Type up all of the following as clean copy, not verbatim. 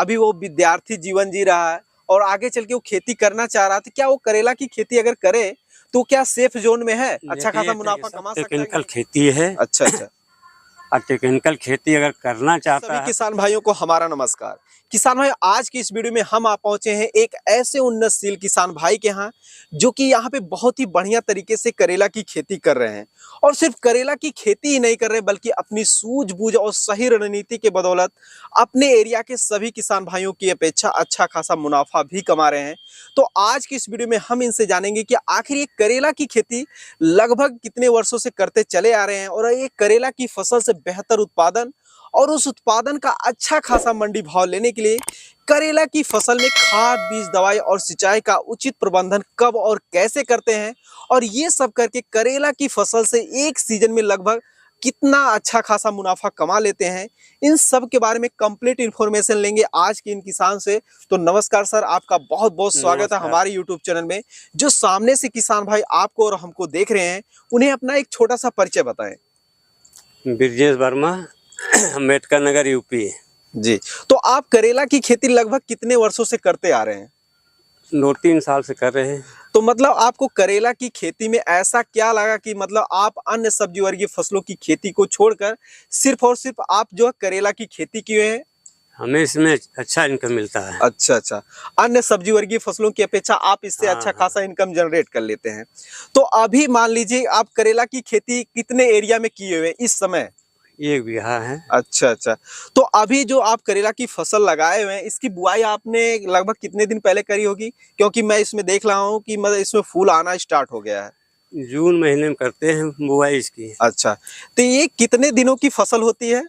अभी वो विद्यार्थी जीवन जी रहा है और आगे चल के वो खेती करना चाह रहा है, तो क्या वो करेला की खेती अगर करे तो क्या सेफ जोन में है, अच्छा खासा मुनाफा कमा सकता है? टेक्निकल खेती है। अच्छा अच्छा। और टेक्निकल खेती अगर करना चाहता सभी है किसान भाइयों को हमारा नमस्कार। किसान भाई, आज की इस वीडियो में हम आ पहुंचे हैं एक ऐसे उन्नतशील किसान भाई के यहाँ जो कि यहाँ पे बहुत ही बढ़िया तरीके से करेला की खेती कर रहे हैं। और सिर्फ करेला की खेती ही नहीं कर रहे बल्कि अपनी सूझबूझ और सही रणनीति के बदौलत अपने एरिया के सभी किसान भाइयों की अपेक्षा अच्छा खासा मुनाफा भी कमा रहे हैं। तो आज की इस वीडियो में हम इनसे जानेंगे कि आखिर ये करेला की खेती लगभग कितने वर्षों से करते चले आ रहे हैं और ये करेला की फसल से बेहतर उत्पादन और उस उत्पादन का अच्छा खासा मंडी भाव लेने के लिए करेला की फसल में खाद, बीज, दवाई और सिंचाई का उचित प्रबंधन कब और कैसे करते हैं, और ये सब करके करेला की फसल से एक सीजन में लगभग कितना अच्छा खासा मुनाफा कमा लेते हैं, इन सब के बारे में कंप्लीट इन्फॉर्मेशन लेंगे आज के इन किसान से। तो नमस्कार सर, आपका बहुत बहुत स्वागत है हमारे यूट्यूब चैनल में। जो सामने से किसान भाई आपको और हमको देख रहे हैं, उन्हें अपना एक छोटा सा परिचय बताएं। ब्रजेश वर्मा, अम्बेडकर नगर, यूपी। जी, तो आप करेला की खेती लगभग कितने वर्षों से करते आ रहे हैं? 2-3 साल से कर रहे हैं। तो मतलब आपको करेला की खेती में ऐसा क्या लगा कि मतलब आप अन्य सब्जी वर्गीय फसलों की खेती को छोड़कर सिर्फ और सिर्फ आप जो है करेला की खेती किए हैं? हमें इसमें अच्छा इनकम मिलता है। अच्छा अच्छा, अन्य सब्जी वर्गीय फसलों की अपेक्षा आप इससे अच्छा खासा इनकम जनरेट कर लेते हैं। तो अभी मान लीजिए आप करेला की खेती कितने एरिया में किए हुए हैं इस समय? 1 बीघा है। अच्छा अच्छा। तो अभी जो आप करेला की फसल लगाए हुए हैं, इसकी बुआई आपने लगभग कितने दिन पहले करी होगी? क्योंकि मैं इसमें देख रहा हूँ कि मतलब इसमें फूल आना स्टार्ट हो गया है। जून महीने में करते हैं बुआई इसकी। अच्छा, तो ये कितने दिनों की फसल होती है?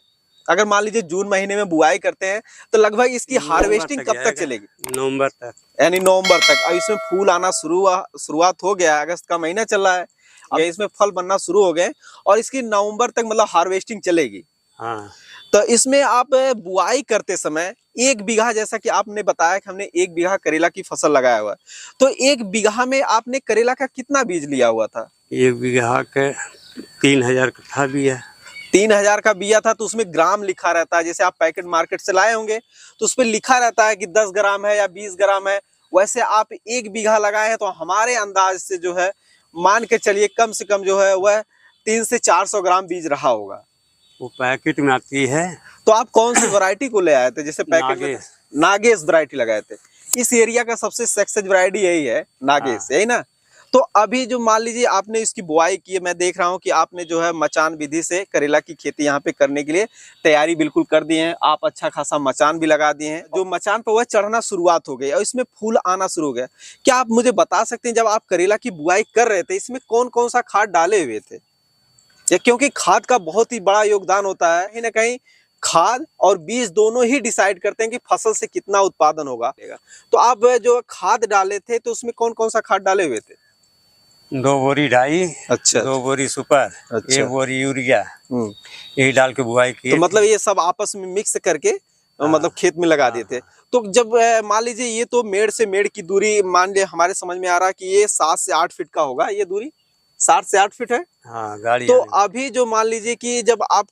अगर मान लीजिए जून महीने में बुआई करते हैं तो लगभग इसकी हार्वेस्टिंग कब तक चलेगी? नवंबर तक। यानी नवंबर तक। अब इसमें फूल आना शुरुआत हो गया है, अगस्त का महीना चल रहा है, अब इसमें फल बनना शुरू हो गए और इसकी नवंबर तक मतलब हार्वेस्टिंग चलेगी। हाँ। तो इसमें आप बुआई करते समय 1 बीघा, जैसा कि आपने बताया कि हमने 1 बीघा करेला की फसल लगाया हुआ है, तो 1 बीघा में आपने करेला का कितना बीज लिया हुआ था? 1 बीघा के 3000 कट्ठा बिया। 3000 का बिया था, तो उसमें ग्राम लिखा रहता है, जैसे आप पैकेट मार्केट से लाए होंगे तो उस पर लिखा रहता है कि 10 ग्राम है या 20 ग्राम है। वैसे आप 1 बीघा लगाए हैं तो हमारे अंदाज से जो है मान के चलिए कम से कम जो है वह 300 से 400 ग्राम बीज रहा होगा। वो पैकेट में आती है। तो आप कौन सी वैरायटी को ले आए थे? जैसे पैकेट में नागेश वैरायटी लगाए थे। इस एरिया का सबसे सक्सेस वैरायटी यही है, नागेश, यही ना? तो अभी जो मान लीजिए आपने इसकी बुआई की है, मैं देख रहा हूँ कि आपने जो है मचान विधि से करेला की खेती यहाँ पे करने के लिए तैयारी बिल्कुल कर दी है। आप अच्छा खासा मचान भी लगा दिए हैं, जो मचान पर वह चढ़ना शुरुआत हो गई और इसमें फूल आना शुरू हो गया। क्या आप मुझे बता सकते हैं जब आप करेला की बुआई कर रहे थे इसमें कौन कौन सा खाद डाले हुए थे? क्योंकि खाद का बहुत ही बड़ा योगदान होता है, कहीं ना कहीं खाद और बीज दोनों ही डिसाइड करते हैं कि फसल से कितना उत्पादन होगा। तो आप जो खाद डाले थे तो उसमें कौन कौन सा खाद डाले हुए थे? 2 बोरी डाई। अच्छा। 2 बोरी सुपर। अच्छा। 1 बोरी यूरिया। यही डाल के बुआई की। तो मतलब ये सब आपस में मिक्स करके मतलब खेत में लगा दिए थे। तो जब मान लीजिए ये तो मेड़ से मेड़ की दूरी, मान लीजिए हमारे समझ में आ रहा है कि ये 7 से 8 फीट का होगा, ये दूरी 7 से 8 फीट है। हाँ, गाड़ी। तो अभी जो मान लीजिए कि जब आप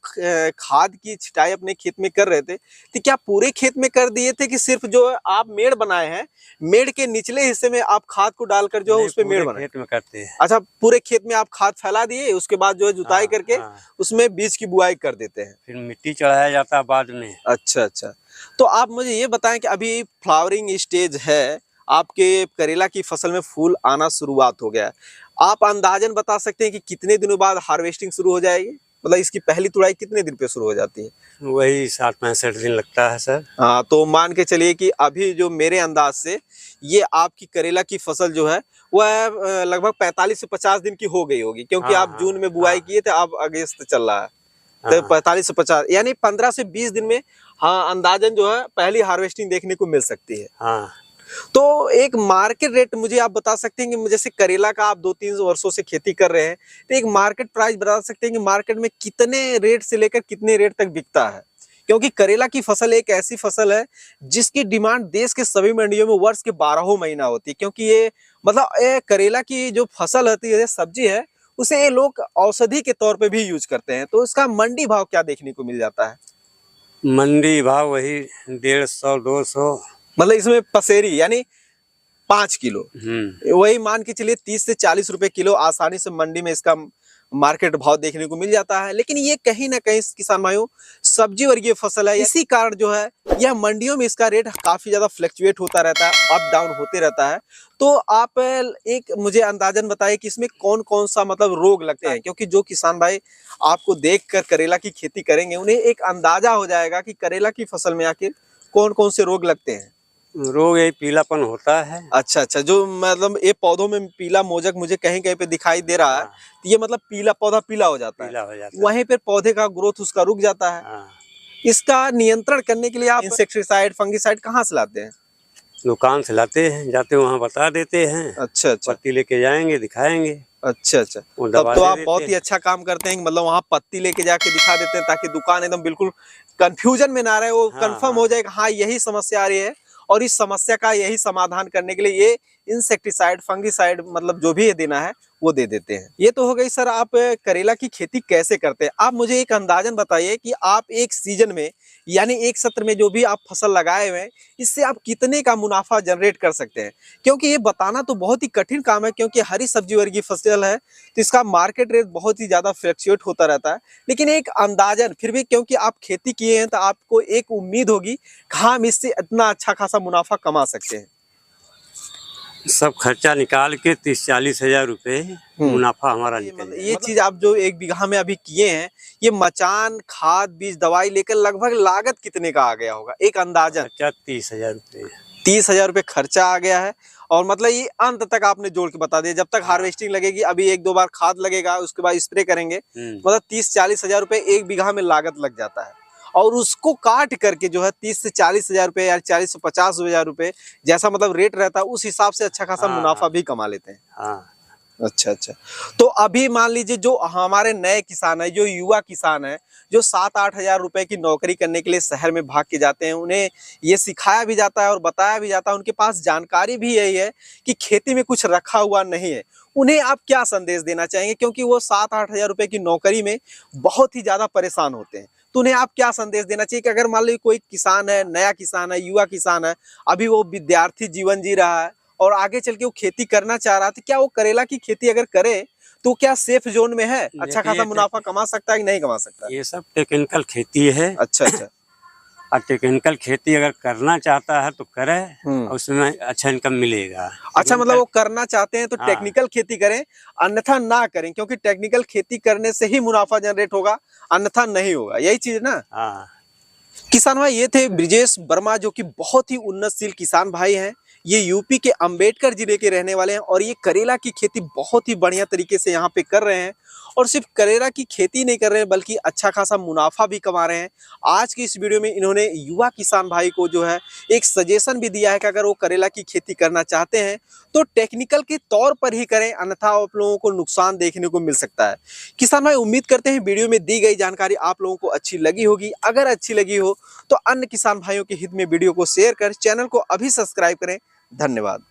खाद की छिटाई अपने खेत में कर रहे थे तो क्या पूरे खेत में कर दिए थे कि सिर्फ जो आप मेड़ बनाए हैं, मेड़ के निचले हिस्से में आप खाद को डालकर जो है उस पे मेड़ बनाए? खेत में करते हैं। अच्छा, पूरे खेत में आप खाद फैला दिए, उसके बाद जो है जुताई करके उसमें बीज की बुआई कर देते हैं, फिर मिट्टी चढ़ाया जाता है बाद में। अच्छा अच्छा। तो आप मुझे ये बताएं कि अभी फ्लावरिंग स्टेज है, आपके करेला की फसल में फूल आना शुरुआत हो गया है, आप अंदाजन बता सकते हैं कि कितने दिनों बाद हार्वेस्टिंग शुरू हो जाएगी? मतलब इसकी पहली तुड़ाई कितने दिन पे शुरू हो जाती है? वही 60-65 दिन लगता है सर। हाँ, तो मान के चलिए कि अभी जो मेरे अंदाज से ये आपकी करेला की फसल जो है वह लगभग 45 से 50 दिन की हो गई होगी, क्योंकि आप जून में बुआई किए थे, अब अगस्त चल रहा है, तो 45 से 50 यानी 15 से 20 दिन में हाँ अंदाजन जो है पहली हार्वेस्टिंग देखने को मिल सकती है। हाँ। तो एक मार्केट रेट मुझे आप बता सकते हैं कि जैसे करेला का आप 2-3 वर्षों से खेती कर रहे हैं, तो एक मार्केट प्राइस बता सकते हैं कि मार्केट में कितने रेट से लेकर कितने रेट तक बिकता है? क्योंकि करेला की फसल एक ऐसी फसल है जिसकी डिमांड देश के सभी मंडियों में वर्ष के 12 महीना होती है, क्योंकि ये मतलब करेला की जो फसल होती है, सब्जी है, उसे ये लोग औषधि के तौर पे भी यूज करते हैं। तो इसका मंडी भाव क्या देखने को मिल जाता है? मंडी भाव वही 150-200। मतलब इसमें पसेरी यानी 5 किलो, वही मान के चलिए 30 से 40 रुपए किलो आसानी से मंडी में इसका मार्केट भाव देखने को मिल जाता है। लेकिन ये कहीं ना कहीं किसान भाइयों सब्जी वर्गीय फसल है, इसी कारण जो है यह मंडियों में इसका रेट काफी ज्यादा फ्लक्चुएट होता रहता है, अप डाउन होते रहता है। तो आप एक मुझे अंदाजन बताइए कि इसमें कौन कौन सा मतलब रोग लगते हैं, क्योंकि जो किसान भाई आपको देखकर करेला की खेती करेंगे उन्हें एक अंदाजा हो जाएगा कि करेला की फसल में आखिर कौन कौन से रोग लगते हैं। रोग यही पीलापन होता है। अच्छा अच्छा, जो मतलब ये पौधों में पीला मोजक मुझे कहीं कहीं पे दिखाई दे रहा है, तो ये मतलब पीला पौधा पीला हो जाता है, वहीं पे पौधे का ग्रोथ उसका रुक जाता है। इसका नियंत्रण करने के लिए आप इंसेक्टिसाइड फंगिसाइड कहाँ से लाते हैं? दुकान से लाते हैं, जाते वहाँ बता देते हैं। अच्छा अच्छा, पत्ती लेके जाएंगे, दिखाएंगे। अच्छा अच्छा, तब तो आप बहुत ही अच्छा काम करते हैं, मतलब वहाँ पत्ती लेके जाके दिखा देते हैं ताकि दुकान एकदम बिल्कुल कंफ्यूजन में ना रहे, वो कंफर्म हो जाए हाँ यही समस्या आ रही है और इस समस्या का यही समाधान करने के लिए ये इंसेक्टिसाइड फंगिसाइड मतलब जो भी देना है वो दे देते हैं। ये तो हो गई सर आप करेला की खेती कैसे करते हैं। आप मुझे एक अंदाजन बताइए कि आप एक सीजन में यानी एक सत्र में जो भी आप फसल लगाए हुए हैं इससे आप कितने का मुनाफा जनरेट कर सकते हैं, क्योंकि ये बताना तो बहुत ही कठिन काम है, क्योंकि हरी सब्जी वर्गीय फसल है तो इसका मार्केट रेट बहुत ही ज्यादा फ्लक्चुएट होता रहता है। लेकिन एक अंदाजन फिर भी, क्योंकि आप खेती किए हैं तो आपको एक उम्मीद होगी कि हम इससे इतना अच्छा खासा मुनाफा कमा सकते हैं। सब खर्चा निकाल के 30-40 हजार रुपए मुनाफा हमारा निकल ये चीज आप जो 1 बीघा में अभी किए हैं, ये मचान खाद बीज दवाई लेकर लगभग लागत कितने का आ गया होगा एक अंदाजन? खर्चा 30,000 रुपए। 30,000 रुपए खर्चा आ गया है, और मतलब ये अंत तक आपने जोड़ के बता दिया, जब तक हार्वेस्टिंग लगेगी अभी 1-2 बार खाद लगेगा उसके बाद स्प्रे करेंगे, मतलब 30-40 हजार रुपए 1 बीघा में लागत लग जाता है। और उसको काट करके जो है 30 से 40 हजार रुपए या 40 से 50 हजार रुपए जैसा मतलब रेट रहता है उस हिसाब से अच्छा खासा मुनाफा भी कमा लेते हैं। अच्छा अच्छा, तो अभी मान लीजिए जो हमारे नए किसान है, जो युवा किसान है, जो 7-8 हजार रुपए की नौकरी करने के लिए शहर में भाग के जाते हैं, उन्हें ये सिखाया भी जाता है और बताया भी जाता है, उनके पास जानकारी भी यही है कि खेती में कुछ रखा हुआ नहीं है, उन्हें आप क्या संदेश देना चाहेंगे? क्योंकि वो 7-8 हजार रुपए की नौकरी में बहुत ही ज्यादा परेशान होते हैं, तो उन्हें आप क्या संदेश देना चाहिए कि अगर मान लीजिए कोई किसान है, नया किसान है, युवा किसान है, अभी वो विद्यार्थी जीवन जी रहा है और आगे चल के वो खेती करना चाह रहा है, तो क्या वो करेला की खेती अगर करे तो क्या सेफ जोन में है, अच्छा खासा मुनाफा कमा सकता है कि नहीं कमा सकता? ये सब टेक्निकल खेती है। अच्छा अच्छा, और टेक्निकल खेती अगर करना चाहता है तो करे, उसमें अच्छा इनकम मिलेगा। अच्छा, मतलब वो करना चाहते हैं तो टेक्निकल खेती करें, अन्यथा ना करें, क्योंकि टेक्निकल खेती करने से ही मुनाफा जनरेट होगा, अन्यथा नहीं होगा, यही चीज ना? किसान भाई ये थे ब्रिजेश वर्मा, जो कि बहुत ही उन्नतशील किसान भाई हैं। ये यूपी के अंबेडकर जिले के रहने वाले हैं और ये करेला की खेती बहुत ही बढ़िया तरीके से यहाँ पे कर रहे हैं, और सिर्फ करेला की खेती नहीं कर रहे हैं बल्कि अच्छा खासा मुनाफा भी कमा रहे हैं। आज की इस वीडियो में इन्होंने युवा किसान भाई को जो है एक सजेशन भी दिया है कि अगर वो करेला की खेती करना चाहते हैं तो टेक्निकल के तौर पर ही करें, अन्यथा आप लोगों को नुकसान देखने को मिल सकता है। किसान भाई उम्मीद करते हैं वीडियो में दी गई जानकारी आप लोगों को अच्छी लगी होगी। अगर अच्छी लगी हो तो अन्य किसान भाइयों के हित में वीडियो को शेयर कर चैनल को अभी सब्सक्राइब करें। धन्यवाद।